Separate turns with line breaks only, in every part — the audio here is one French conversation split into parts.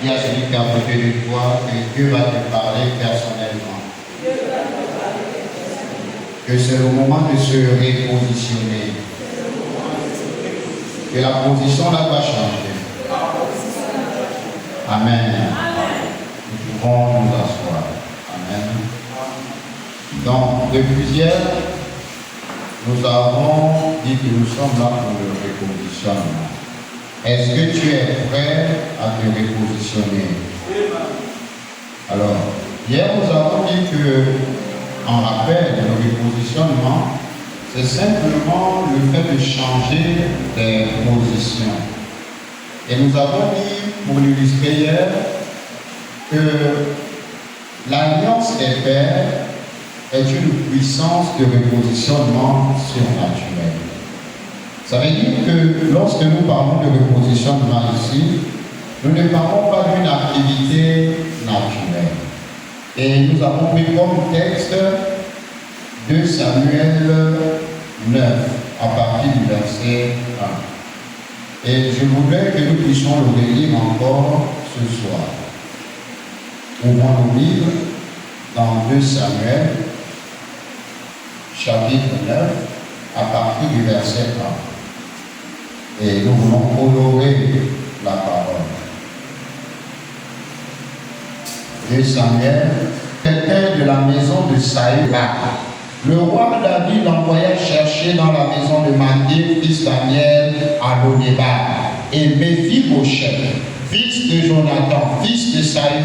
Dis à celui qui est à côté de toi que Dieu va te parler personnellement. Que c'est le moment de se repositionner. Que la position là va changer. Amen. Nous pouvons nous asseoir. Amen. Donc, de plusieurs, nous avons dit que nous sommes là pour le repositionnement. Est-ce que tu es prêt à te repositionner? Alors, hier nous avons dit que, en rappel, le repositionnement, c'est simplement le fait de changer des positions. Et nous avons dit, pour l'illustrer hier, que l'alliance des pères est une puissance de repositionnement surnaturel. Ça veut dire que lorsque nous parlons de repositionnement ici, nous ne parlons pas d'une activité naturelle. Et nous avons pris comme texte 2 Samuel 9, à partir du verset 1. Et je voudrais que nous puissions le relire encore ce soir. Ouvrons nos livres dans 2 Samuel, chapitre 9, à partir du verset 1. Et nous voulons honorer la parole. 2 Samuel, quelqu'un de la maison de Saül. Le roi David l'envoya chercher dans la maison de Mathé, fils d'Amiel, à Lo-Débar. Et Méphi-Bosheth, fils de Jonathan, fils de Saül,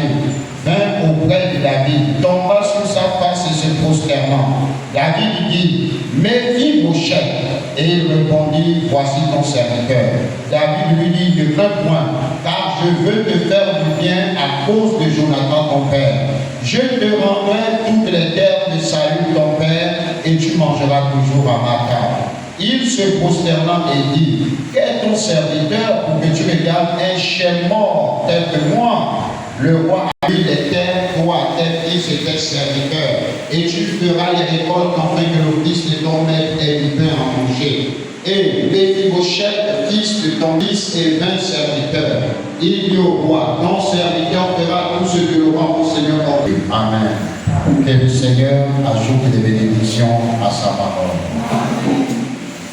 vint auprès de David, tomba sur sa face et se prosternant. David dit, Méphi-Bosheth. Et il répondit, voici ton serviteur. David lui dit, ne crains point, car je veux te faire du bien à cause de Jonathan ton père. Je te rendrai toutes les terres de Saül ton père, et tu mangeras toujours à ma table. Il se prosterna et dit, qu'est ton serviteur pour que tu me gardes un chien mort tel que moi? Le roi a mis les terres pour à tes fils et tes serviteurs, et tu feras les récoltes afin que le fils de ton maître ait du pain à manger. Et Méphi-Bosheth, fils de ton fils et 20 serviteurs, il dit au roi, ton serviteur fera tout ce que le roi mon Seigneur ordonne. Amen. Que le Seigneur ajoute des bénédictions à sa parole.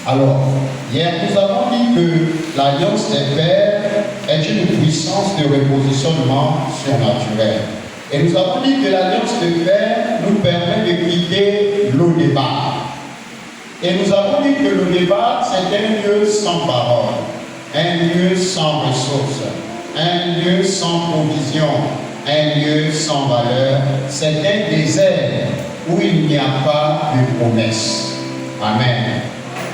Alors, hier nous avons dit que l'alliance des pères est une puissance de repositionnement surnaturel. Et nous avons dit que l'alliance des pères nous permet de quitter Lo-Débar. Et nous avons dit que Lo-Débar, c'est un lieu sans parole, un lieu sans ressources, un lieu sans provision, un lieu sans valeur. C'est un désert où il n'y a pas de promesse. Amen.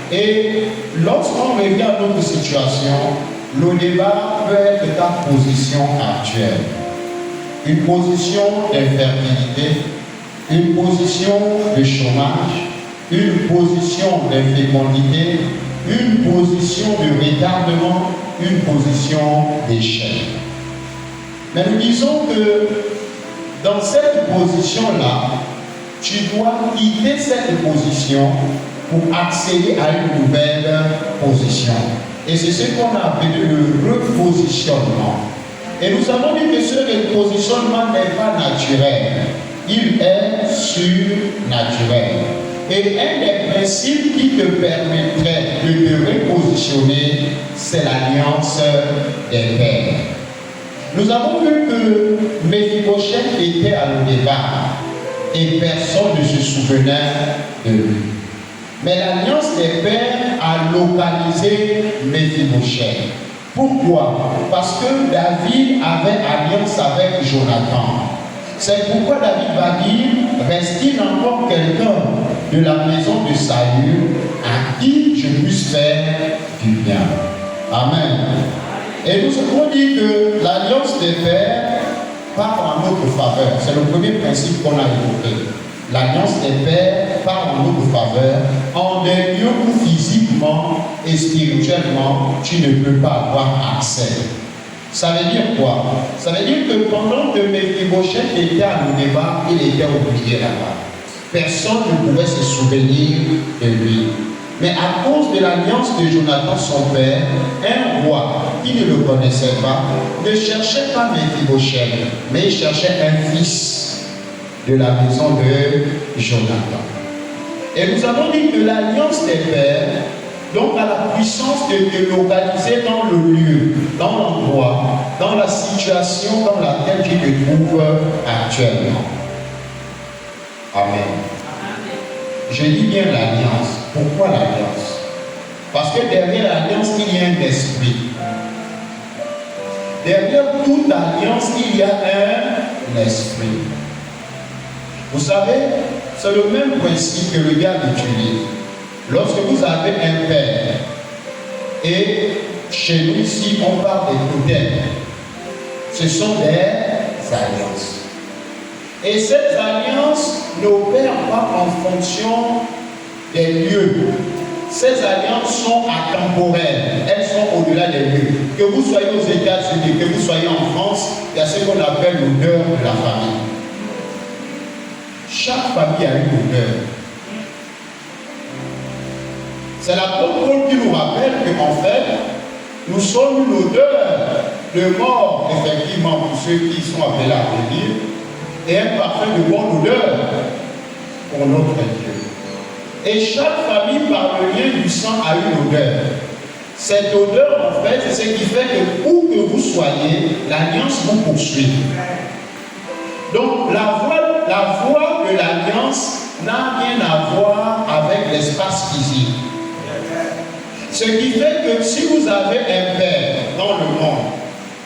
Et lorsqu'on revient à notre situation, Lo-Débar peut être ta position actuelle. Une position d'infertilité, une position de chômage, une position d'infécondité, une position de retardement, une position d'échec. Mais nous disons que dans cette position-là, tu dois quitter cette position pour accéder à une nouvelle position. Et c'est ce qu'on a appelé le repositionnement. Et nous avons dit que ce repositionnement n'est pas naturel, il est surnaturel. Et un des principes qui te permettrait de te repositionner, c'est l'alliance des pères. Nous avons vu que Méphi-Bosheth était à Lo-Débar et personne ne se souvenait de lui. Mais l'alliance des pères a localisé Méphi-Bosheth. Pourquoi? Parce que David avait alliance avec Jonathan. C'est pourquoi David va dire, reste-t-il encore quelqu'un de la maison de Saül à qui je puisse faire du bien? Amen. Et nous avons dit que l'alliance des pères part en notre faveur. C'est le premier principe qu'on a évoqué. L'alliance des pères part en notre faveur en des lieux où physiquement et spirituellement tu ne peux pas avoir accès. Ça veut dire quoi? Ça veut dire que pendant que Méphi-Bosheth était à Lo-Débar, il était oublié là-bas. Personne ne pouvait se souvenir de lui. Mais à cause de l'alliance de Jonathan, son père, un roi qui ne le connaissait pas, ne cherchait pas Méphibosheth, mais il cherchait un fils de la maison de Jonathan. Et nous avons dit que l'alliance des pères, donc a la puissance de te localiser dans le lieu, dans l'endroit, dans la situation dans laquelle tu te trouves actuellement. Amen. Je dis bien l'alliance. Pourquoi l'alliance? Parce que derrière l'alliance, il y a un esprit. Derrière toute alliance, il y a un esprit. Vous savez, c'est le même principe que le diable utilise. Lorsque vous avez un père, et chez nous ici, on parle des totems, ce sont des alliances. Et ces alliances n'opèrent pas en fonction des lieux. Ces alliances sont atemporelles, elles sont au-delà des lieux. Que vous soyez aux États-Unis, que vous soyez en France, il y a ce qu'on appelle l'odeur de la famille. Chaque famille a une odeur. C'est l'apôtre Paul qui nous rappelle qu'en fait, nous sommes une odeur de mort, effectivement, pour ceux qui sont appelés à venir, et un parfum de bonne odeur pour notre Dieu. Et chaque famille, par le lien du sang, a une odeur. Cette odeur, en fait, c'est ce qui fait que où que vous soyez, l'alliance vous poursuit. Donc, la voie de l'alliance n'a rien à voir avec l'espace physique. Ce qui fait que si vous avez un père dans le monde,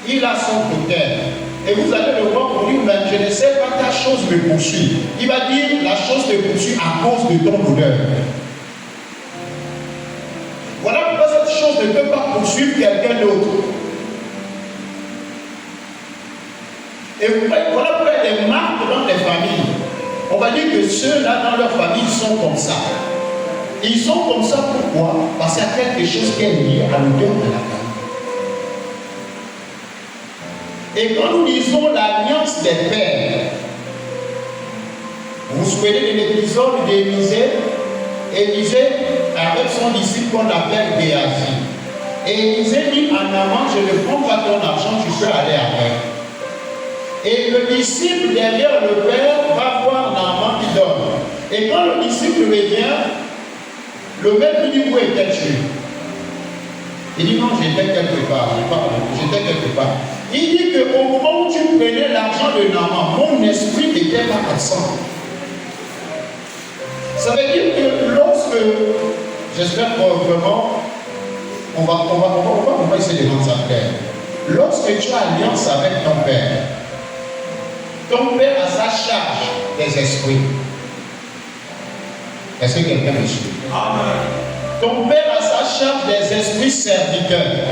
il a son totem, et vous allez le voir pour dire, mais je ne sais pas, ta chose me poursuit. Il va dire, la chose te poursuit à cause de ton odeur. Voilà pourquoi cette chose ne peut pas poursuivre quelqu'un d'autre. Et voilà pourquoi il y a des marques dans les familles. On va dire que ceux-là, dans leur famille, sont comme ça. Ils sont comme ça, pourquoi? Parce qu'il y a quelque chose qui est lié à l'odeur de la famille. Et quand nous lisons l'alliance des pères, vous vous souvenez de l'épisode d'Élisée? Élisée avec son disciple qu'on appelle Géasi. Et Élisée dit en amont, je ne prends pas ton argent, tu peux aller avec. Et le disciple derrière le père va voir Naaman qui donne. Et quand le disciple revient, le maître lui dit, où étais-tu? Il dit, non, j'étais quelque part. J'étais quelque part. Il dit qu'au moment où tu prenais l'argent de Naaman, mon esprit n'était pas absent. Ça veut dire que lorsque, j'espère que vraiment, on va essayer de rendre ça clair. Lorsque tu as alliance avec ton père a sa charge des esprits. Est-ce que quelqu'un me suit? Amen. Ton père a sa charge des esprits serviteurs.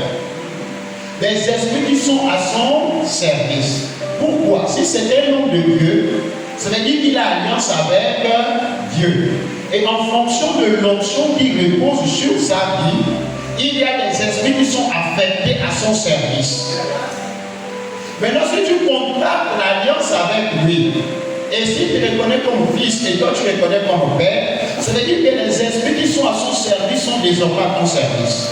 Des esprits qui sont à son service. Pourquoi? Si c'est un homme de Dieu, ça veut dire qu'il a alliance avec Dieu. Et en fonction de l'onction qui repose sur sa vie, il y a des esprits qui sont affectés à son service. Maintenant, si tu contractes l'alliance avec lui, et si tu le connais comme fils et toi tu le connais comme père, ça veut dire que les esprits qui sont à son service sont désormais à ton service.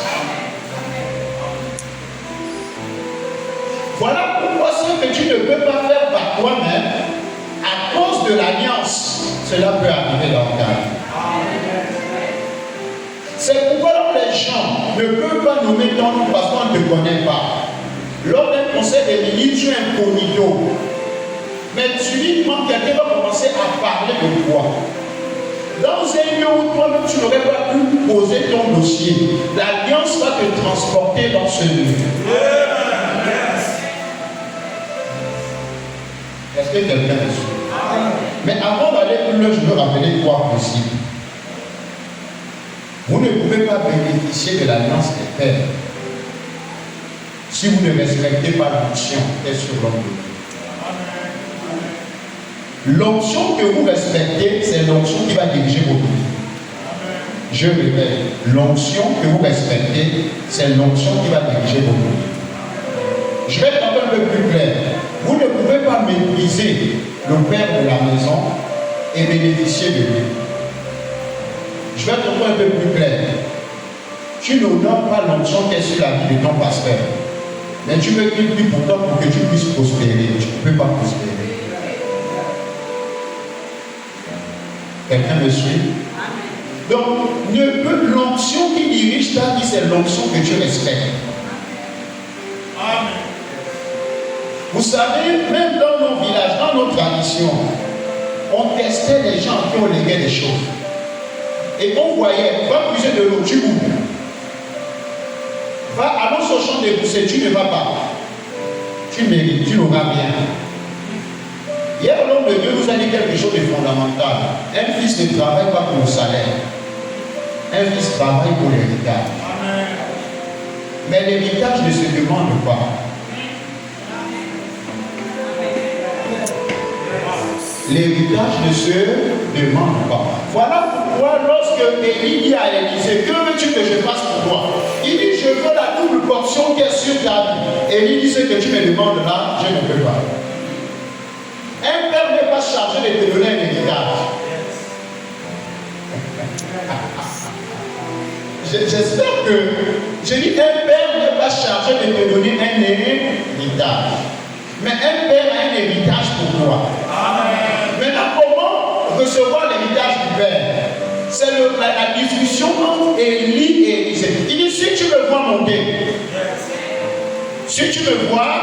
Voilà pourquoi ce que tu ne peux pas faire par toi-même, à cause de l'alliance, cela peut arriver dans ta vie. C'est pourquoi les gens ne peuvent pas nous mettre dans nous parce qu'on ne te connaît pas. Lors d'un conseil des ministres, tu es incognito. Mais subitement, quelqu'un va commencer à parler de toi. Dans un lieu où toi-même tu n'aurais pas pu poser ton dossier, l'alliance va te transporter dans ce lieu. Est-ce que quelqu'un me suit? Mais avant d'aller plus loin, je veux rappeler trois principes. Vous ne pouvez pas bénéficier de l'alliance des pères si vous ne respectez pas l'onction qui est sur l'homme de Dieu. L'onction que vous respectez, c'est l'onction qui va diriger votre vie. Je répète, l'onction que vous respectez, c'est l'onction qui va diriger votre vie. Je vais être un peu plus clair. Vous ne pouvez pas mépriser le père de la maison et bénéficier de lui. Je vais être un peu plus clair. tu n'honores pas l'onction qui est sur la vie de ton pasteur. Mais tu veux qu'il prie pour toi pour que tu puisses prospérer. Tu ne peux pas prospérer. Quelqu'un me suit? Donc, l'onction qui dirige ta vie, c'est l'onction que tu respectes. Amen. Vous savez, même dans nos villages, dans nos traditions, on testait les gens qui ont légué des choses. Et on voyait, va puiser de l'eau, tu ouvres. Va, allons au champ de pousser, tu ne vas pas. Tu mérites, tu n'auras rien. Hier, l'homme de Dieu nous a dit quelque chose de fondamental. Un fils ne travaille pas pour le salaire. Un fils travaille pour l'héritage. Mais l'héritage ne se demande pas. L'héritage ne se demande pas. Voilà pourquoi lorsque Élie dit à Élisée, que veux-tu que je fasse pour toi? Il dit, je veux la double portion qui est sur ta vie. Élie dit, ce que tu me demandes là, je ne peux pas. Un père n'est pas chargé de te donner un héritage. J'espère que, je dis, un père n'est pas chargé de te donner un héritage. Mais un père a un héritage pour toi. Maintenant, comment recevoir l'héritage du père? C'est la discussion entre Élie et Élisée. Il dit, si tu me vois monter, si tu me vois,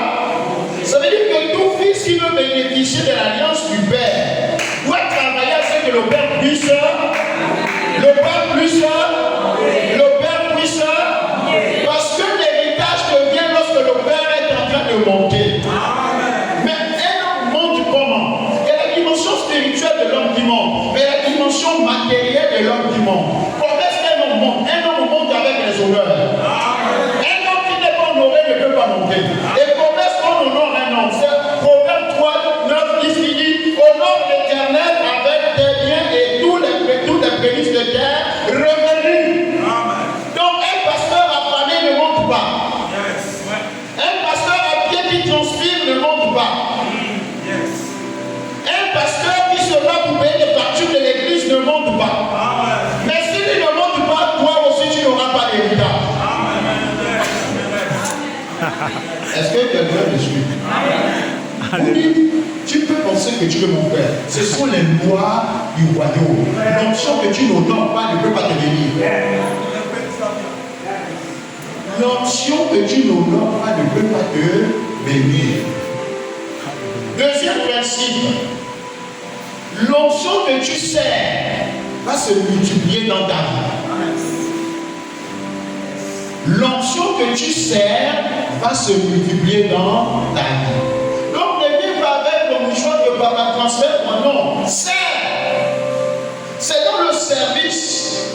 ça veut dire que tout fils qui veut bénéficier de l'alliance du père doit travailler à ce que le père puisse, parce que l'héritage devient lorsque le père est en train de monter. Mais un homme monte comment? Il y a la dimension spirituelle de l'homme qui monte, mais la dimension matérielle de l'homme qui monte. Comment est-ce qu'un homme monte? Un homme monte avec les honneurs. Un homme qui n'est pas honoré ne peut pas monter. Et comment est-ce qu'on honore un homme? C'est Proverbe 3, 9, 10 qui dit, honore l'Éternel avec tes biens et tous les prémices de terre revenus. Donc un pasteur affamé ne monte pas. Un pasteur à pied qui transpire ne monte pas. Un pasteur qui se bat pour payer les factures de l'église ne monte pas. Mais si tu ne montes pas, toi aussi tu n'auras pas d'héritage. Est-ce que quelqu'un me suit? Oui, tu peux penser que tu es mon père. Ce sont les lois du royaume. L'onction que tu n'honores pas ne peut pas te bénir. L'onction que tu n'honores pas ne peut pas te bénir. Deuxième principe, l'onction que tu sers va se multiplier dans ta vie. L'onction que tu sers va se multiplier dans ta vie. Donc ne dis pas avec le mouchoir que papa transfère, non, sers. C'est dans le service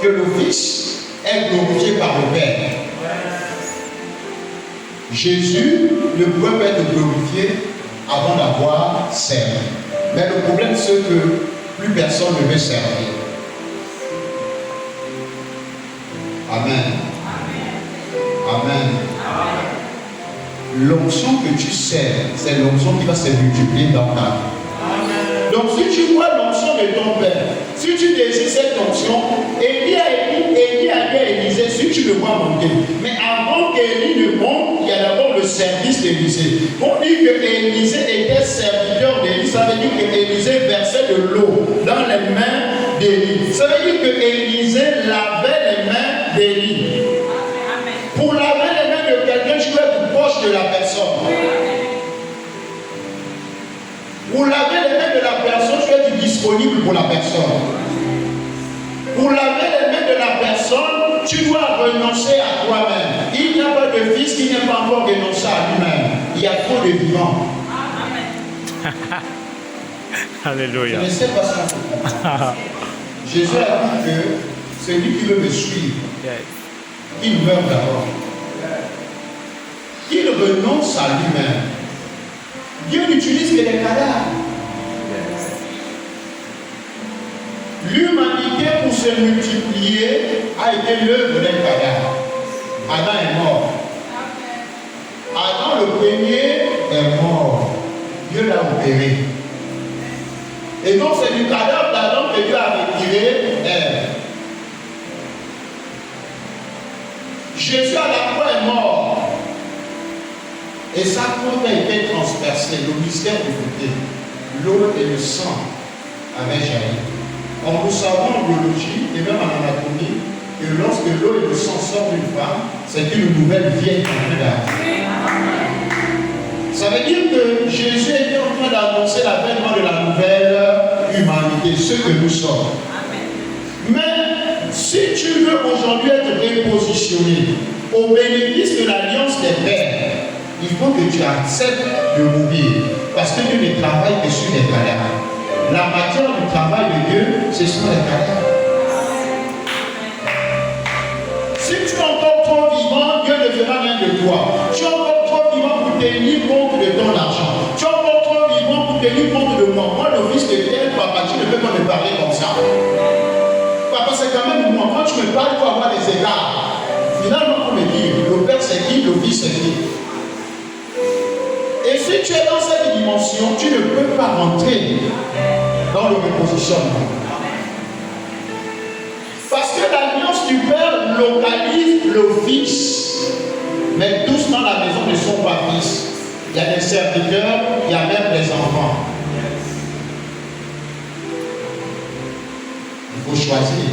que le Fils est glorifié par le Père. Jésus ne pouvait pas être glorifié avant d'avoir servi. Mais le problème c'est que plus personne ne veut servir. Amen. Amen. L'onction que tu sers, c'est l'onction qui va se multiplier dans ta vie. Donc si tu vois l'onction de ton Père, si tu désires cette onction, Élie a dit à Élisée, si tu le vois monter. Mais avant qu'Élie ne monte, il y a d'abord le service d'Élisée. On dit que Élisée était serviteur d'Élie, ça veut dire que Élisée versait de l'eau dans les mains d'Élie. Ça veut dire que Élisée lavait les mains d'Élie. Pour laver les mains de quelqu'un, tu dois être proche de la personne. Pour laver les mains de la personne, tu dois être disponible pour la personne. Pour laver les mains de la personne, tu dois renoncer à toi-même. Il n'y a pas de fils qui n'est pas encore renoncé à lui-même. Il y a trop de vivants.
Alléluia.
Je ne sais pas si on comprend. Jésus a dit que celui qui veut me suivre, il meurt d'abord. Il renonce à lui-même. Dieu n'utilise que les cadavres. L'humanité, pour se multiplier, a été l'œuvre d'un cadavre. Adam est mort. Adam, le premier, est mort. Dieu l'a opéré. Et donc, c'est du cadavre d'Adam que Dieu a retiré Ève. Et sa côte a été transpercée, le mystère du côté. L'eau et le sang avaient jailli. Or, nous savons en biologie et même en anatomie que lorsque l'eau et le sang sortent d'une femme, c'est qu'une nouvelle vie est en train d'arriver. Ça veut dire que Jésus était en train d'annoncer l'avènement de la nouvelle humanité, ce que nous sommes. Mais si tu veux aujourd'hui être repositionné au bénéfice de l'alliance des pères, il faut que tu acceptes de mourir. Parce que Dieu ne travaille que sur les cadavres. La matière du travail de Dieu, ce sont les cadavres. Si tu es encore trop vivant, Dieu ne fera rien de toi. Tu es encore trop vivant pour tenir compte de ton argent. Tu es encore trop vivant pour tenir compte de moi. Moi, le fils de Pierre, papa, tu ne peux pas me parler comme ça. Papa, c'est quand même moi. Quand tu me parles, il faut avoir des égards. Finalement, on me dit, le père c'est qui, le fils c'est qui. Et si tu es dans cette dimension, tu ne peux pas rentrer dans le repositionnement. Parce que l'alliance du Père localise le Fils. Mais tous dans la maison ne sont pas fils. Il y a des serviteurs, il y a même des enfants. Il faut choisir.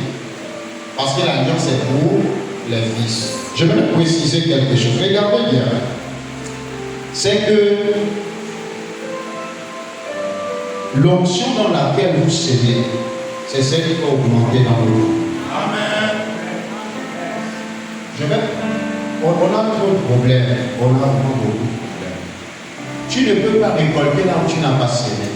Parce que l'alliance est pour les fils. Je vais préciser quelque chose. Regardez bien. C'est que l'onction dans laquelle vous scellez, c'est celle qui va augmenter dans le monde. Amen. On a trop de problèmes. On a vraiment beaucoup de problèmes. Tu ne peux pas récolter là où tu n'as pas semé.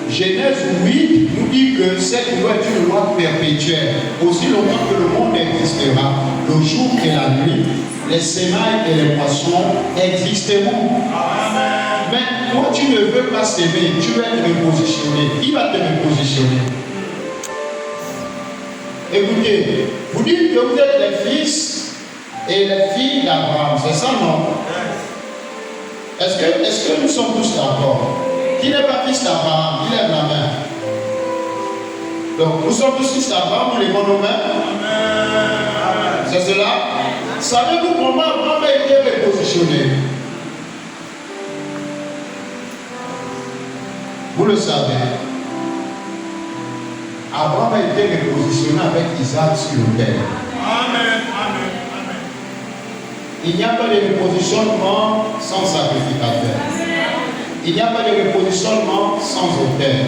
Genèse 8 nous dit que cette loi est une loi perpétuelle. Aussi longtemps que le monde existera, le jour et la nuit, les semailles et les poissons existeront. Amen. Mais toi, tu ne veux pas s'aimer, tu veux être repositionné. Qui va te repositionner? Écoutez, vous dites que vous êtes les fils et les filles d'Abraham, c'est ça, non? Est-ce que nous sommes tous d'accord? Qui n'est pas fils d'Abraham? Qui lève la main? Donc, nous sommes tous fils d'Abraham, nous lèvons nos mains. C'est cela? Savez-vous comment Abraham a été repositionné? Vous le savez. Abraham a été repositionné avec Isaac sur l'autel. Amen. Amen. Amen. Il n'y a pas de repositionnement sans sacrificateur. Il n'y a pas de repositionnement sans autel.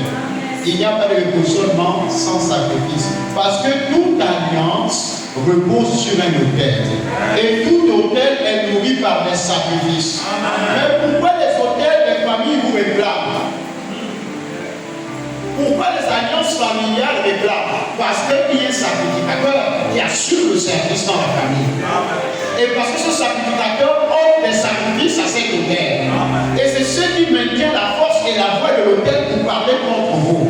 Il n'y a pas de repositionnement sans sacrifice. Parce que toute alliance repose sur un autel. Et tout autel est nourri par des sacrifices. Mais pourquoi les autels des familles vous réclament? Pourquoi les alliances familiales réclament? Parce qu'il y a un sacrificateur qui assure le service dans la famille. Et parce que ce sacrificateur offre des sacrifices à cet autel. Et c'est ce qui maintient la force et la voix de l'autel pour parler contre vous.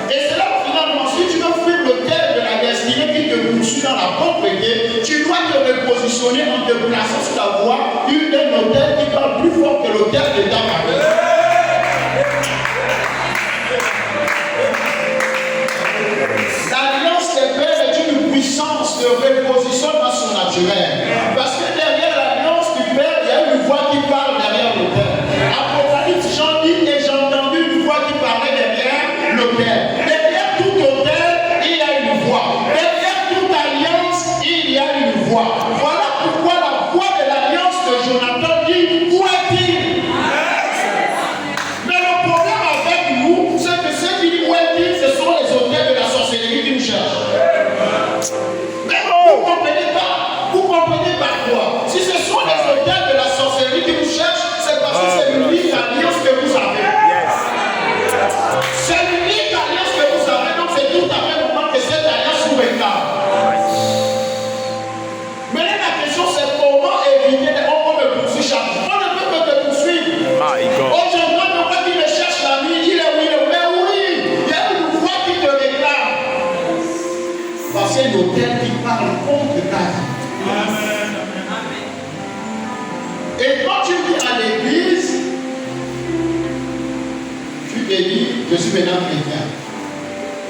Et c'est là que finalement, si tu veux fuir l'autel de la destinée qui te poursuit dans la pauvreté, tu dois te repositionner en te plaçant sur la voie d'un autel qui parle plus fort que l'autel de ta famille. L'alliance des pères est une puissance de repositionnement surnaturel. Parce que derrière l'alliance du Père, il y a une voix qui parle derrière l'autel. Apocalypse, Jean dit, et j'ai entendu une voix qui parlait derrière l'autel. Derrière tout autel, il y a une voix. Derrière toute alliance, il y a une voix. Voilà pourquoi la voix de l'alliance de Jonathan dit, où est-il? Mais le problème avec nous, c'est que ceux qui disent où est-il, ce sont les autels de la sorcellerie qui nous cherchent. Mais vous ne comprenez pas. Vous comprenez pas quoi? Si ce sont les autels de la sorcellerie qui vous cherchent, c'est parce que c'est l'unique alliance que vous avez. C'est l'unique alliance que vous avez. Donc c'est tout à fait normal que cette alliance vous réclame. Mais là, la question c'est comment éviter on me poursuit chaque jour. On ne peut que te poursuivre. Oh, j'entends le roi qui me cherche la nuit. Il est où? Mais oui, il y a une voix qui te réclame. Parce que c'est l'autel qui parle contre ta vie. Amen. Et quand tu vis à l'église, tu te dis, je suis maintenant chrétien.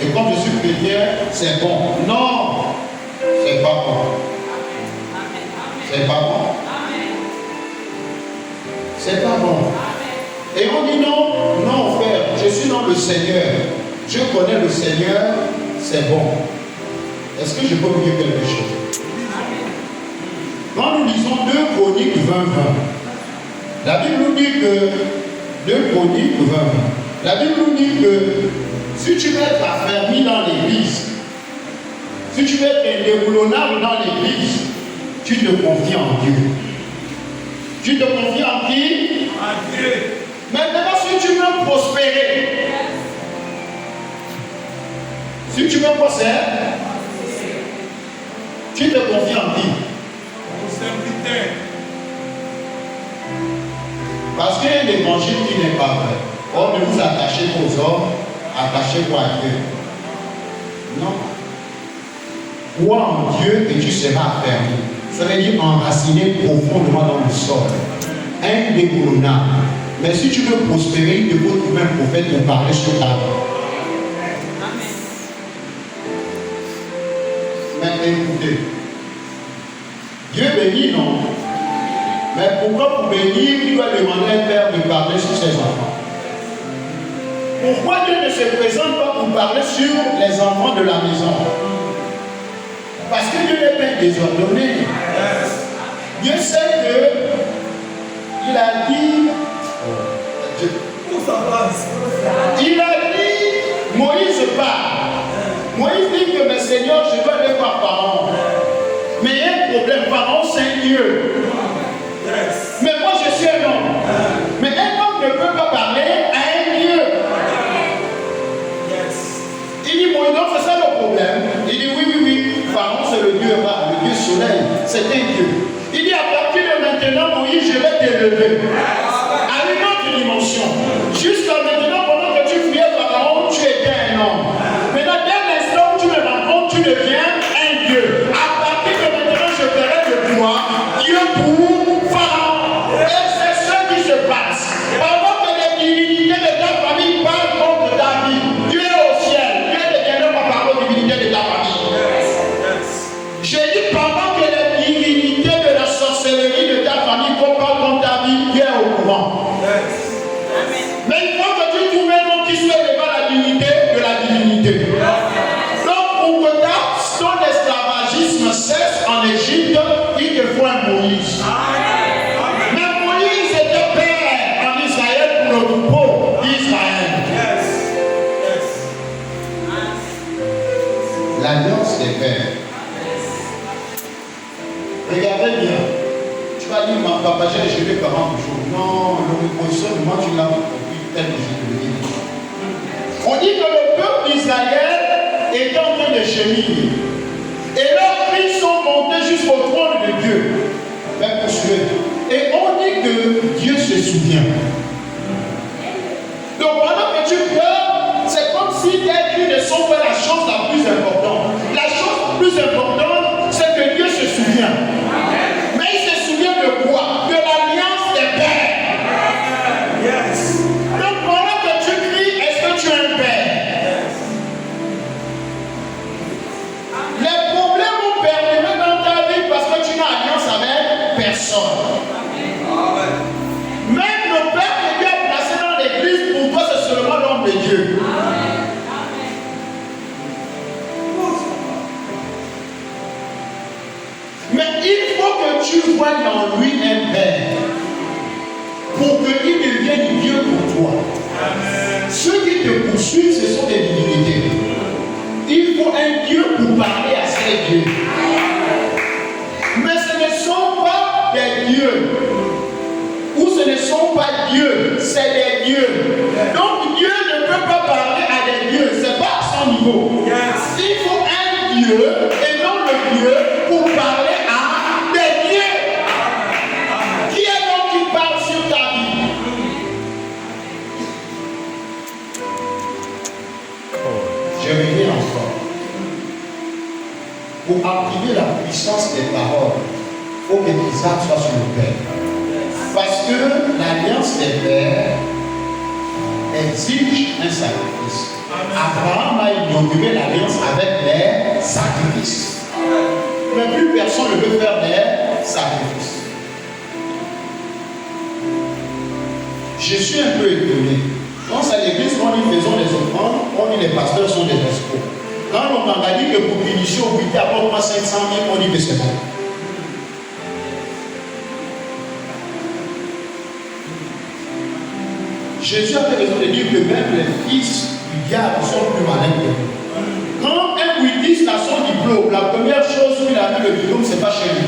Et comme je suis chrétien, c'est bon. Non, c'est pas bon. C'est pas bon. C'est pas bon. Et on dit non, non frère, je suis dans le Seigneur. Je connais le Seigneur, c'est bon. Est-ce que je peux vous dire quelque chose? Quand nous lisons 2 Chroniques 20, la Bible nous dit que 2 Chroniques 20, la Bible nous dit que si tu veux être affermi dans l'église, si tu veux être indéboulonnable dans l'église, tu te confies en Dieu. Tu te confies en qui? En Dieu. Maintenant, si tu veux prospérer, si tu veux prospérer, tu te confies en qui? Parce qu'il y a un évangile qui n'est pas vrai. Or, ne vous attachez qu'aux hommes, attachez-vous à Dieu. Non. Crois en Dieu et tu seras affermi. Ça veut dire enraciné profondément dans le sol. Indéboulonnable. Mais si tu veux prospérer, il te faut trouver un prophète pour parler sur ta vie. Mais écoutez, Dieu bénit, non? Mais pourquoi pour bénir, il doit demander à un père de parler sur ses enfants? Pourquoi Dieu ne se présente pas pour parler sur les enfants de la maison? Parce que Dieu n'est pas désordonné. Dieu sait que il a dit, il a dit, Moïse part. Moïse dit que, mais Seigneur, je dois aller voir Pharaon. Mais il y a un problème, Pharaon c'est un Dieu. Mais moi je suis un homme. Mais un homme ne peut pas parler à un Dieu. Il dit, Moïse, donc c'est ça le problème. Il dit, oui, Pharaon c'est le Dieu rare, le Dieu soleil, c'est un Dieu. Il dit, à partir de maintenant, Moïse, je vais t'élever à une autre dimension. Jusqu'à maintenant, pendant que tu priais Pharaon, tu étais un homme. Maintenant, dès l'instant où tu me rencontres, tu deviens un Dieu. À partir de maintenant, je ferai de toi Dieu pour Pharaon. Et c'est ce qui se passe. Pendant que les divinités de ta famille parlent contre ta vie, Dieu est au ciel. Dieu ne vient pas parler aux divinités de ta famille. J'ai dit pendant que les divinités de la sorcellerie de ta famille parlent contre ta vie, Dieu est au courant. Mais il faut que tu trouves un nom qui soit devant la dignité de la divinité. Donc pour que ton esclavagisme cesse en Égypte, il te faut un Moïse. Mais Moïse était père en Israël pour le troupeau d'Israël. L'alliance des pères. Regardez bien. Tu vas dire, ma papa, j'ai échoué 40 jours. Non, le positionnement, tu l'as compris tel que je te le dis. On dit que le peuple d'Israël était en train de cheminer. Et leurs cris sont montés jusqu'au trône de Dieu. Mais poursuivez. Et on dit que Dieu se souvient. Donc pendant que tu pleures, c'est comme si elles ne sont pas la chose la plus importante. La chose la plus importante, c'est que Dieu se souvient. Mais il se souvient de quoi? De l'alliance des pères. Yes. Donc pendant que tu cries, est-ce que tu es un père? Les problèmes ont perduré dans ta vie parce que tu n'as alliance avec personne. Même le père que Dieu a placé dans l'église, pour toi c'est seulement l'homme de Dieu. Mais il faut que tu vois dans lui un père pour qu'il devienne Dieu pour toi. Ceux qui te poursuivent, ce sont des divinités. Il faut un Dieu pour parler à ces dieux. Mais ce ne sont pas des dieux. Ou ce ne sont pas dieux, c'est des dieux. Donc Dieu ne peut pas parler à des dieux, c'est pas à son niveau. Il faut un Dieu et non le Dieu pour parler à des dieux. Qui est donc qui parle sur ta vie? Je reviens encore. Pour activer la puissance des paroles, il faut que Isaac soit sur le père. Parce que l'alliance des pères exige un sacrifice. Abraham a inauguré l'alliance avec les sacrifices. Mais plus personne ne veut faire des sacrifices. Je suis un peu étonné. Quand à l'église, on dit faisons des offrandes, on dit les pasteurs sont des escrocs. Quand on m'a dit que pour punition, vous apporte-moi 500 000, on dit que c'est bon. Jésus avait raison de dire que même les fils du diable sont plus malins que nous. Quand un buddhiste a son diplôme, la première chose qu'il a dit, le diplôme, c'est pas chez lui.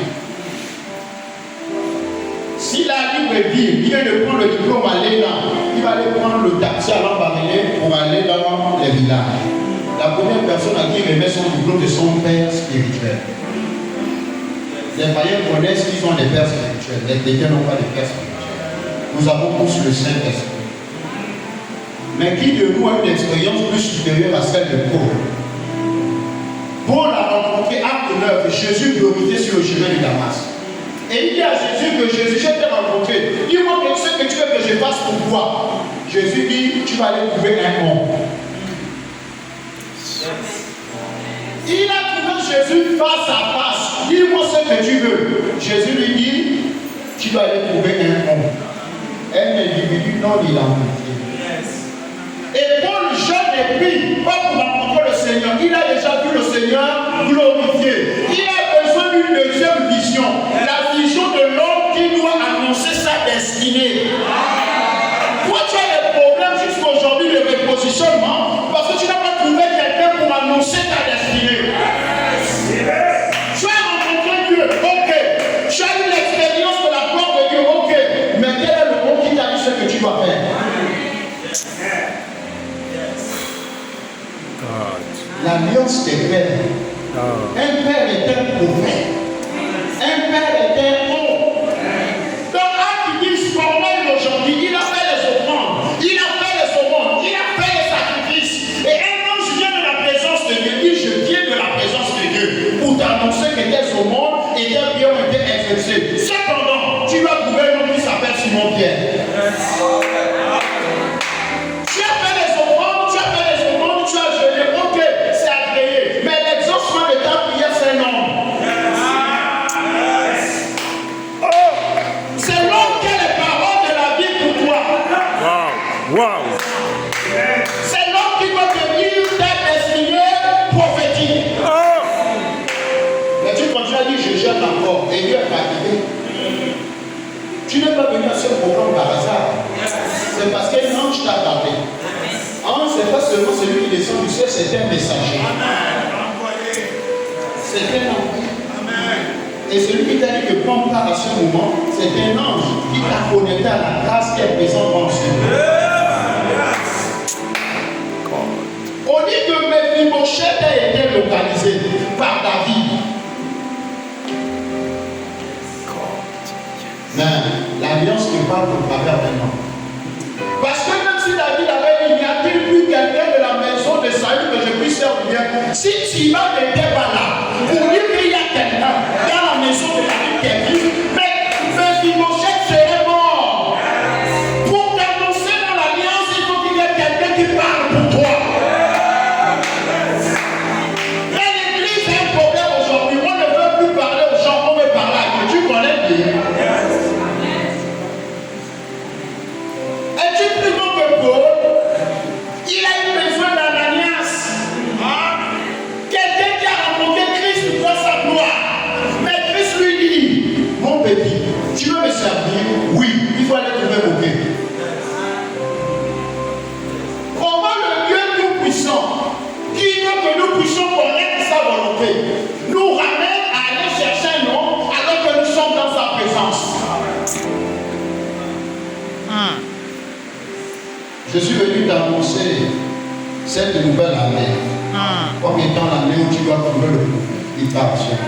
S'il a libre vie, il vient de prendre le diplôme à l'ENA, il va aller prendre le taxi à l'Ambaréné pour aller dans les villages. La première personne à qui il remet son diplôme de son père spirituel. Les païens connaissent qu'ils ont des pères spirituels, les chrétiens n'ont pas de pères spirituels. Nous avons tous le Saint-Esprit. Mais qui de nous a une expérience plus supérieure à celle de Paul? Paul a rencontré acte 9, Jésus glorifié sur le chemin de Damas. Et il dit à Jésus que Jésus, je t'ai rencontré. Dis-moi ce que tu veux que je fasse pour toi. Jésus dit, tu vas aller trouver un homme. Il a trouvé Jésus face à face. Dis-moi ce que tu veux. Jésus lui dit, tu vas aller trouver un homme. Un individu non identifié. Et Paul, jeune et pris, pas pour rencontrer le Seigneur. Il a déjà vu le Seigneur glorifié. Il a besoin d'une deuxième vision. La vision de l'homme qui doit annoncer sa destinée. Toi, tu as des problèmes jusqu'à aujourd'hui de repositionnement parce que tu n'as pas trouvé quelqu'un pour annoncer ta destinée. Tu as rencontré Dieu, ok. Tu as eu l'expérience de la gloire de Dieu, ok. Mais quel est le mot qui t'a dit ce que tu dois faire? L'alliance des pères. Un père est un prophète. Un père est un homme. Donc, Acte 10, formel aujourd'hui, il a fait les offrandes, il a fait les offrandes, il a fait les sacrifices. Et un ange vient de la présence de Dieu. Il dit, je viens de la présence de Dieu pour t'annoncer que tes offrandes et tes prières ont été exercées. Cependant, tu vas trouver un homme qui s'appelle Simon Pierre. Tu as fait les offrandes, tu as jeûné, ok, c'est agréé. Mais l'exaucement de ta prière, c'est non. C'est l'homme qui a les paroles de la vie pour toi.
Wow.
C'est l'homme qui doit te dire ta destinée prophétique. Mais tu continues à dire, je jeûne encore. Et Dieu est fatigué. Tu n'es pas venu à ce programme par hasard. C'est parce qu'un ange t'a gardé. Ange, ce n'est pas seulement celui qui descend du ciel, c'est un messager. C'est un ange. Et celui qui t'a dit que prends part à ce moment, c'est un ange qui t'a connecté à la grâce qui est présente en ce moment. On dit que Mephibosheth a été localisé par David. Mais l'alliance ne parle pour travers maintenant. Parce que même si David avait dit, n'y a-t-il plus quelqu'un de la maison de Saül que je puisse servir? Si Siba n'était pas là, pour dire qu'il y a quelqu'un dans la maison de David qui est vivant, mais Mephibosheth serait mort. Pour t'annoncer dans l'alliance, il faut qu'il y ait quelqu'un qui parle pour toi. Mais l'église a un problème aujourd'hui. On ne veut plus parler aux gens, on veut parler à Dieu. Tu connais bien. Es-tu plus bon que Paul? Il a eu besoin d'Ananias. Quelqu'un qui a rencontré Christ dans sa gloire. Mais Christ lui dit, mon petit, tu veux me servir? Oui, il faut aller trouver mon Dieu. Comment le Dieu tout-puissant, qui veut que nous puissions connaître sa volonté, nous ramène à aller chercher un nom alors que nous sommes dans sa présence? Je suis venu t'annoncer cette nouvelle année. Comme étant l'année où tu dois trouver le prophète qui t'appartient.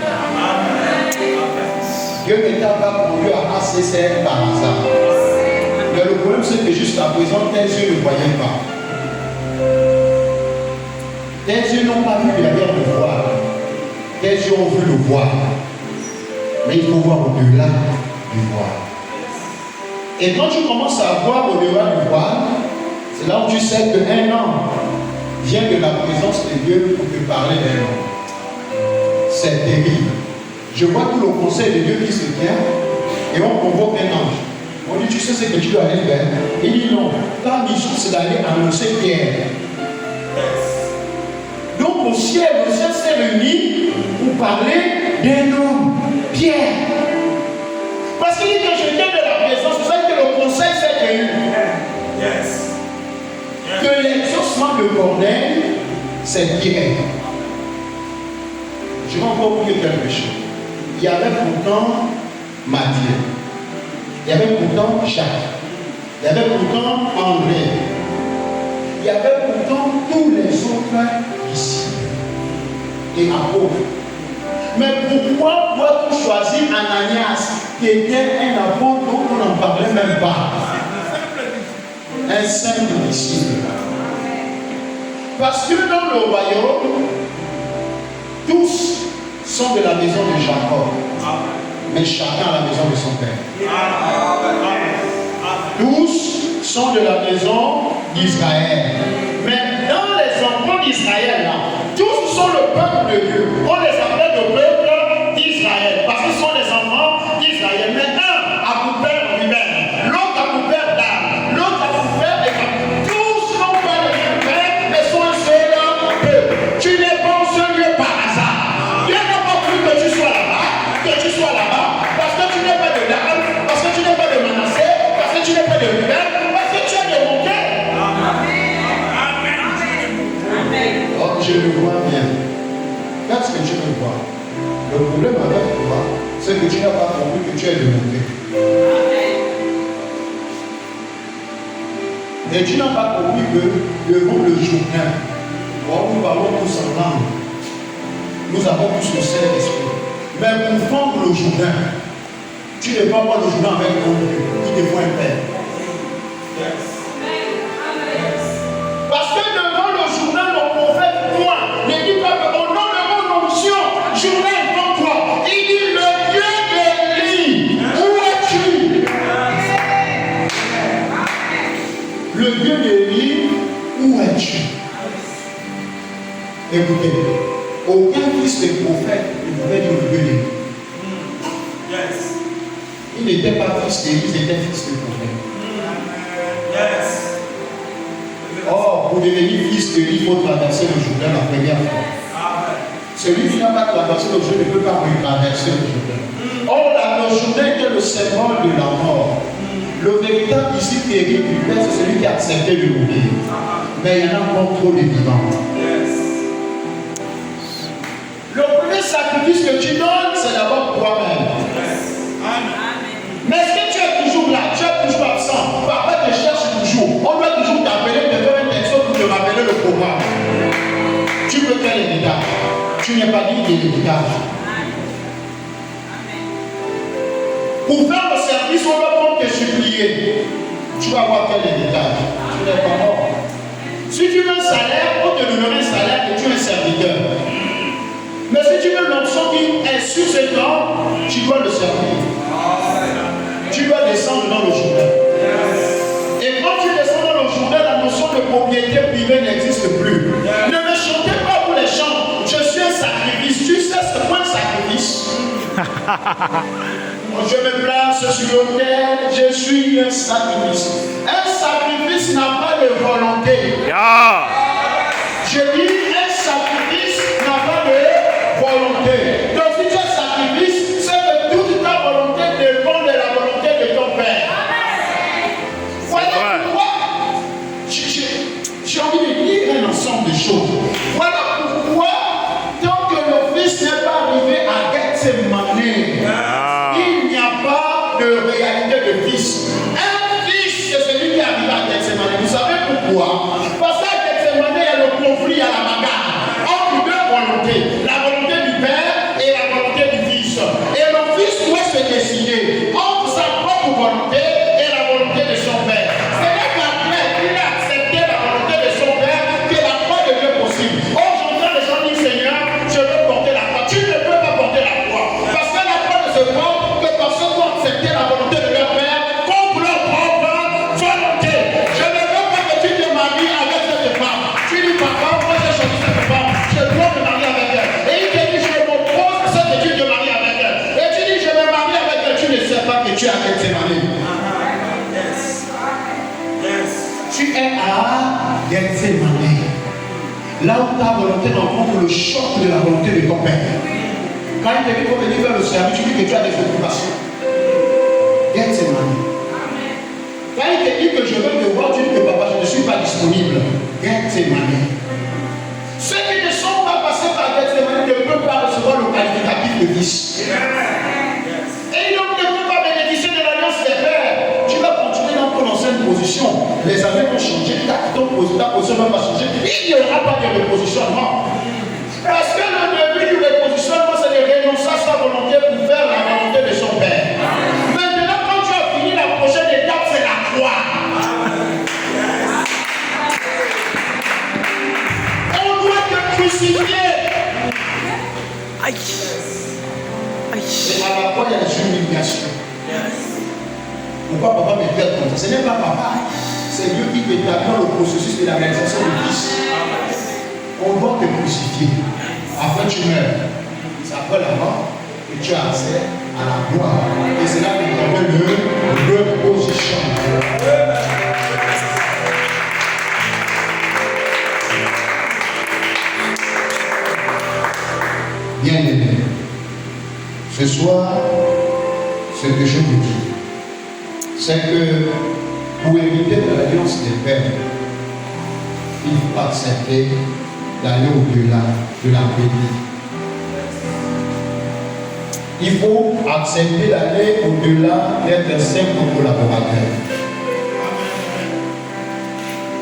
Dieu ne t'a pas conduit à ACCR par hasard. Mais le problème, c'est que jusqu'à présent, tes yeux ne voyaient pas. Tes yeux n'ont pas vu derrière le voile. Tes yeux ont vu le voile. Mais il faut voir au-delà du voile. Et quand tu commences à voir au-delà du voile, c'est là où tu sais qu'un homme vient de la présence de Dieu pour te parler d'un homme. C'est terrible. Je vois tout le conseil de Dieu qui se tient et on convoque un ange. On dit, tu sais ce que tu dois aller faire? Il dit non. Ta mission, c'est d'aller annoncer Pierre. Donc au ciel, le ciel s'est réuni pour parler d'un homme, Pierre. Parce qu'il dit que je viens de la présence, c'est ça que le conseil s'est réuni. Que l'exaucement de Corneille, c'est Pierre. Je vais encore oublier quelque chose. Il y avait pourtant Matthieu. Il y avait pourtant Jacques. Il y avait pourtant André. Il y avait pourtant tous les autres disciples et apôtres. Mais pourquoi doit-on choisir Ananias, qui était un apôtre dont on n'en parlait même pas? Un simple disciple. Parce que dans le royaume, tous sont de la maison de Jacob, mais chacun à la maison de son père. Tous sont de la maison d'Israël. Mais dans les enfants d'Israël, tous sont le peuple de Dieu. On les appelle le peuple d'Israël, parce qu'ils sont les enfants d'Israël. Mais un a pour père lui-même, l'autre a pour père Dan, l'autre a pour père Éphraïm. Tous n'ont pas le même père, mais sont un seul peuple. Tu n'es pas en ce lieu par hasard. Dieu n'a pas voulu que tu sois là-bas, parce que tu n'es pas de Dan, parce que tu n'es pas de Manassé, parce que tu n'es pas de Ruben, parce que tu es de mon cœur. Oh, je le vois bien. Regarde ce que tu veux voir. Le problème avec toi, c'est que tu n'as pas compris que tu es de mon cœur. Et tu n'as pas compris que devant le journal, nous parlons tous en langue. Nous avons tous le Saint-Esprit. Mais pour prendre le journal, tu ne vas pas le journal avec ton Dieu. Tu te vois un père. Parce que devant le journal, le prophète, moi, ne dit pas qu'au nom de mon onction, journal devant toi. Il dit le Dieu d'Élie, où es-tu? Le Dieu d'Élie, où es-tu? Écoutez, aucun fils de prophète ne pouvait dire le Dieu d'Élie. Il n'était pas fils d'Élie, il était fils de prophète. Or, pour devenir fils d'Élie, il faut traverser le Jourdain la première fois. Celui qui n'a pas traversé le Jourdain ne peut pas traverser le Jourdain. Or, le Jourdain était le symbole de la mort. Le véritable disciple terrible du Père, c'est celui qui a accepté de mourir. Mais il y en a encore trop de vivants. Le premier sacrifice que tu donnes, c'est d'abord toi-même. Mais est-ce que tu es toujours là? Tu es toujours absent? Papa te cherche toujours. On doit toujours t'appeler, te faire un texte pour te rappeler le programme. Tu peux faire l'héritage. Tu n'es pas digne de l'héritage. Pour faire le service, on doit prendre te supplier. Tu vas avoir quel héritage? Tu n'es pas mort. Si tu veux un salaire, on te donnera un salaire et tu es un serviteur. Mais si tu veux l'option qui est sur ce temps, tu dois le servir. Tu dois descendre dans le Jourdain. Et quand tu descends dans le Jourdain, la notion de propriété privée n'existe plus. Ne me chantez pas pour les chants. Je suis un sacrifice. Tu sais ce qu'est un sacrifice? Je me place sur l'autel. Je suis un sacrifice. Un sacrifice n'a pas de volonté. Je dis un sacrifice n'a pas de volonté. Donc si tu es sacrifice, c'est que toute ta volonté dépend de la volonté de ton Père. Voilà pourquoi j'ai envie de dire un ensemble de choses. Voilà pourquoi, tant que le Fils n'est pas arrivé à Gethsemane, il n'y a pas de réalité de Fils. Un Fils, c'est celui qui est arrivé à Gethsemane. Vous savez pourquoi? Parce qu'à Gethsemane, il y a le conflit, il y a la bagarre entre deux volontés. La volonté du Père et la volonté du Fils. Et le Fils doit se décider entre sa propre volonté et la volonté de son Père. C'est là qu'après il a accepté la volonté de son Père que la croix devient possible. Oh, j'entends les gens dire Seigneur, je veux porter la croix. Tu ne peux pas porter la croix. Parce que la croix ne se porte que parce qu'ils ont accepté la volonté de leur Père contre leur propre volonté. Je ne veux pas que tu te maries Gethsemane. Là où ta volonté rencontre le choc de la volonté de ton Père. Quand il te dit qu'il faut venir faire le service, tu dis que tu as des occupations. Gethsemane. Quand il te dit que je veux te voir, tu dis que papa, je ne suis pas disponible. Gethsemane. Ceux qui ne sont pas passés par Gethsemane ne peuvent pas recevoir le qualificatif de fils. Et donc ne peuvent pas bénéficier de l'alliance des pères. Tu vas continuer dans ton ancienne position. Les années vont changer, ta position ne va pas changer. Il n'y aura pas de repositionnement. Parce que le début du repositionnement, c'est de renoncer à sa volonté pour faire la volonté de son père. Maintenant, quand tu as fini, la prochaine étape, c'est la croix. On doit te crucifier.
Aïe. Aïe.
Et à la fois, il y a des humiliations. Pourquoi papa me fait comme ça? Ce n'est pas papa. C'est Dieu qui établit dans le processus de la réalisation du Fils. On doit te crucifier. Après tu meurs. C'est après la mort que tu as accès à la gloire. Et c'est là que nous avons le reposition. Bien aimé. Ce soir, ce que je vous dis, c'est que pour éviter de l'alliance des pères, il faut accepter d'aller au-delà de la bénie. Il faut accepter d'aller au-delà d'être un simple collaborateur.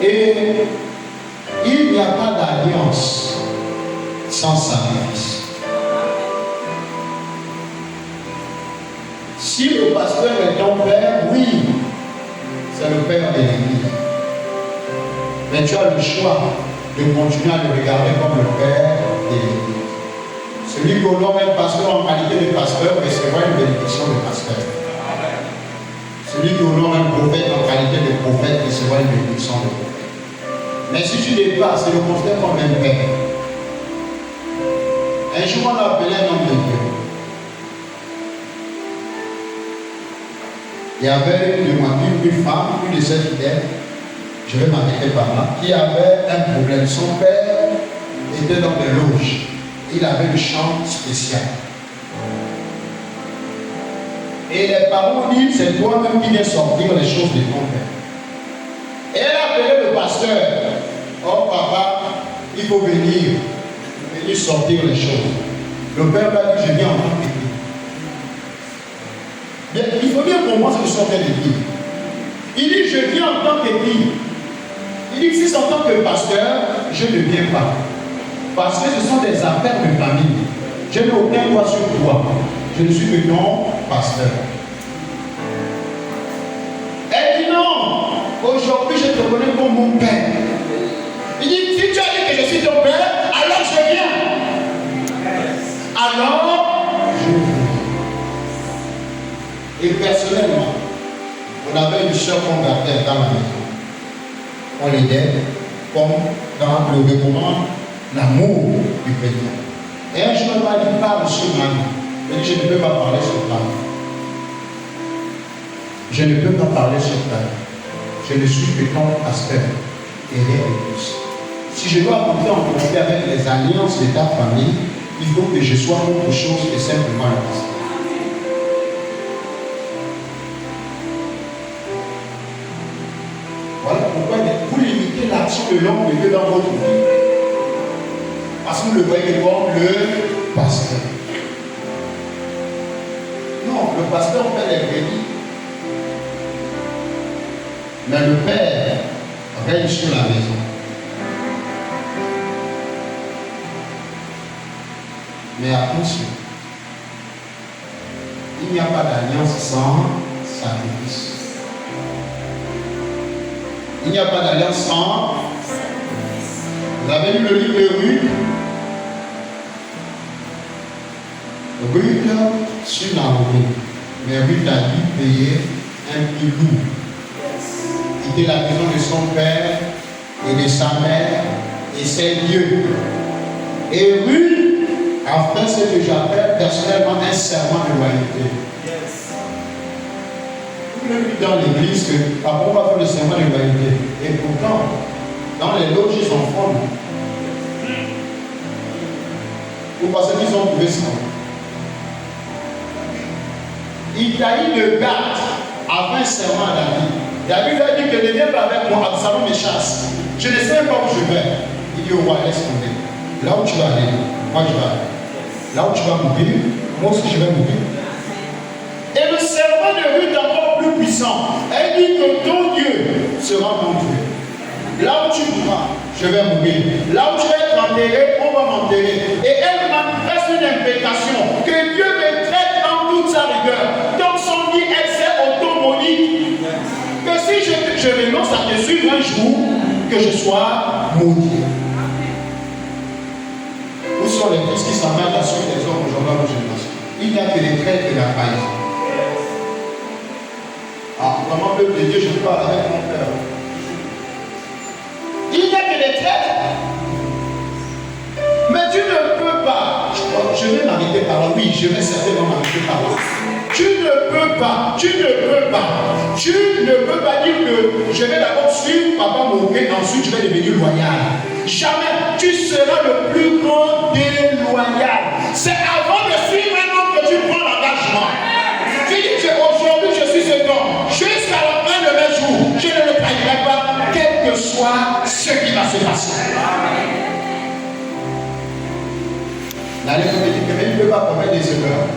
Et il n'y a pas d'alliance sans sacrifice. Si le pasteur est ton père, oui, c'est le père de l'église. Mais tu as le choix de continuer à le regarder comme le père de l'église. Celui qui honore un pasteur en qualité de pasteur recevra une bénédiction de pasteur. Celui qui honore un prophète en qualité de prophète recevra une bénédiction de prophète. Mais si tu dépasses et le considères comme un père, un jour on a appelé un homme de Dieu. Il y avait une femme, une de ses fidèles, je vais m'arrêter par là, qui avait un problème. Son père était dans des loges. Il avait une chambre spéciale. Et les parents disent, c'est toi-même qui viens sortir les choses de ton père. Et elle a appelé le pasteur. Oh papa, il faut venir sortir les choses. Le père lui a dit, je viens en tant qu'église. Il faut bien comprendre ce que sont les églises. Il dit, je viens en tant qu'église. Il dit, si c'est en tant que pasteur, je ne viens pas. Parce que ce sont des affaires de famille. Je n'ai aucun droit sur toi. Je ne suis que ton pasteur. Elle dit non. Aujourd'hui, je te connais comme mon père. Il dit, si tu as dit que je suis ton père, alors je viens. Alors, je viens. Et personnellement, on avait une soeur qu'on gardait dans la maison. On l'aidait comme dans le recommande l'amour du Père. Et un jour, elle m'a dit, parle sur Marie. Elle dit, je ne peux pas parler sur Marie. Je ne peux pas parler sur Marie. Je ne suis que ton pasteur et rien de plus. Si je dois monter en conflit avec les alliances de ta famille, il faut que je sois autre chose que simplement le pasteur. Voilà pourquoi vous limitez l'action de l'homme de Dieu dans votre vie. Parce que vous le voyez comme le pasteur. Non, le pasteur fait les bénis. Mais le père règne sur la maison. Mais attention, il n'y a pas d'alliance sans sacrifice. Il n'y a pas d'alliance sans. Vous avez lu le livre de Ruth. Ruth sur Naomi. Mais Ruth a dû payer un prix lourd. Quitter la maison de son père et de sa mère et ses dieux. Et Ruth a fait ce que j'appelle personnellement un serment de loyauté. Vous l'avez vu dans l'église que papa va faire le serment de loyauté. Et pourtant, Dans les loges, ils sont folles. Vous pensez qu'ils ont trouvé ça? Itaï le garde avant un serment à David. David a dit que ne viens pas avec moi, Absalom me chasse. Je ne sais pas où je vais. Il dit au roi, laisse tomber. Là où tu vas aller, moi je vais aller. Là où tu vas mourir, moi aussi je vais mourir. Et le serment de Ruth est encore plus puissant. Elle dit que ton Dieu sera mon Dieu. Là où tu mourras, je vais mourir. Là où tu vas être enterré, on va m'enterrer. Et elle manifeste une imprécation que Dieu me traite en toute sa rigueur. Dans son lit, elle s'est auto-maudite. Que si je renonce à te suivre un jour, que je sois maudit. Où sont les fils qui s'abattent à suivre les hommes aujourd'hui dans nos générations? Il n'y a que les traîtres et la trahison. Ah, vraiment, peuple de Dieu, je parle avec mon cœur. Il n'y a que les traîtres. Mais tu ne peux pas. Je vais m'arrêter par là. Oui, je vais certainement m'arrêter par là. Tu ne peux pas. Tu ne peux pas. Tu ne peux pas dire que je vais d'abord suivre Papa Moké, ensuite je vais devenir loyal. Jamais. Tu seras le plus grand déloyal. C'est avant de suivre un homme que tu prends l'engagement. Tu dis que aujourd'hui je suis ce homme. Jusqu'à la fin de mes jours, je ne le trahirai pas, quel que soit ce qui va se passer. L'année me dit que même il ne peut pas commettre des erreurs.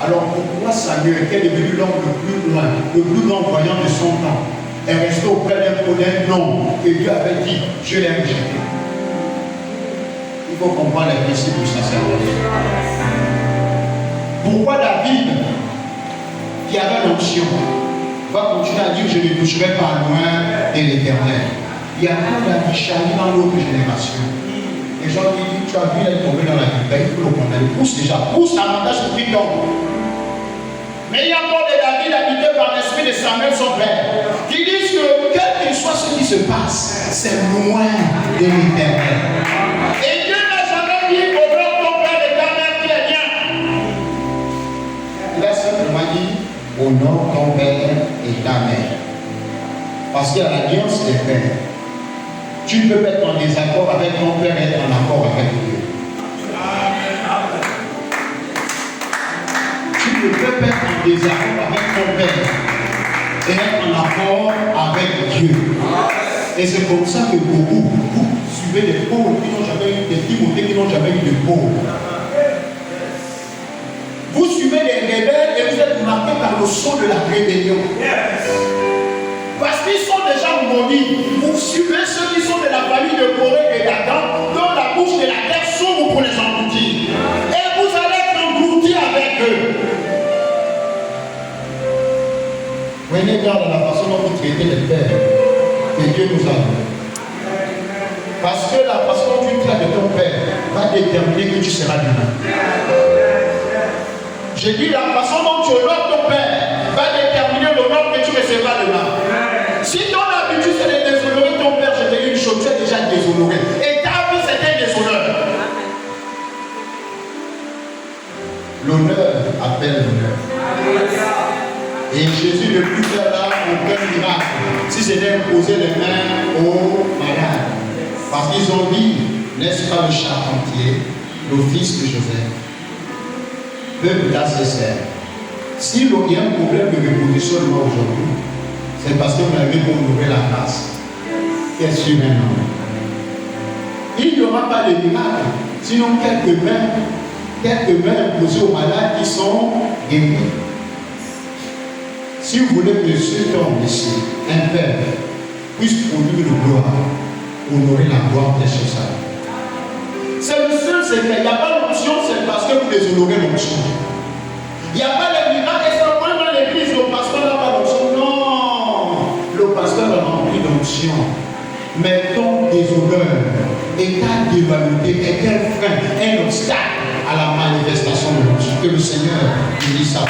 Alors pourquoi Samuel, qui est devenu l'homme le plus loin, le plus grand voyant de son temps, est resté auprès d'un homme que Dieu avait dit, je l'ai rejeté. Il faut comprendre les principes du sacerdoce. Pourquoi David, qui avait l'onction, va continuer à dire je ne toucherai pas loin de l'Éternel? Il y a beaucoup d'Abishali dans l'autre génération. Les gens qui disent, tu as vu, elle est tombée dans la vie, il faut le condamner. Pousse déjà, pousse l'avantage pour qu'il tombe. Mais il y a encore des David habités par l'esprit de Samuel, son père, qui disent que quel que soit ce qui se passe, c'est loin de l'Éternel. Et Dieu n'a jamais dit honore ton père et ta mère qui est bien. Il a simplement dit honore ton père et ta mère. Parce qu'il y a l'alliance des pères. Tu peux être en désaccord avec ton père et être en accord avec Dieu. Tu ne peux pas être en désaccord avec ton père et être en accord avec Dieu. Et c'est comme ça que vous suivez des pauvres qui n'ont jamais eu des Timothées qui n'ont jamais eu de pauvres. Vous suivez des rebelles et vous êtes marqués par le sceau de la rébellion. Parce qu'ils sont déjà maudits. Vous suivez ceux qui sont de la famille de Corée et d'Adam, dont la bouche de la terre s'ouvre pour les engloutir. Et vous allez être engloutis avec eux. Prenez garde à la façon dont vous traitez les pères que Dieu nous a donnés. Parce que la façon dont tu traites de ton père va déterminer que tu seras demain. J'ai dit la façon dont tu honores ton père va déterminer l'honneur que tu recevras demain. Si ton habitude c'est de déshonorer ton père, je te dis une chose, tu es déjà déshonoré. Et ta vie c'est un déshonneur. L'honneur appelle l'honneur. Et Jésus ne put faire là aucun miracle si c'était imposer les mains aux malades. Parce qu'ils ont dit, n'est-ce pas le charpentier, le fils de Joseph, peuple d'Assesseur. S'il y a un problème de repositionnement aujourd'hui, c'est parce que vous n'avez pas honoré la grâce qui est sur un homme. Il n'y aura pas de miracle, sinon quelques mains imposées aux malades qui sont guéris. Si vous voulez que cet homme ici, un père, puisse produire de gloire, honorer la gloire des choses. C'est le seul secret. Il n'y a pas l'option, c'est parce que vous déshonorez l'option. Il n'y a pas de miracle, et c'est vraiment dans l'église, le pasteur n'a pas d'option. Non, le pasteur a rempli d'option. Mais ton déshonneur et ta dévaluité est un frein, un obstacle à la manifestation de l'option. Que le Seigneur bénisse sa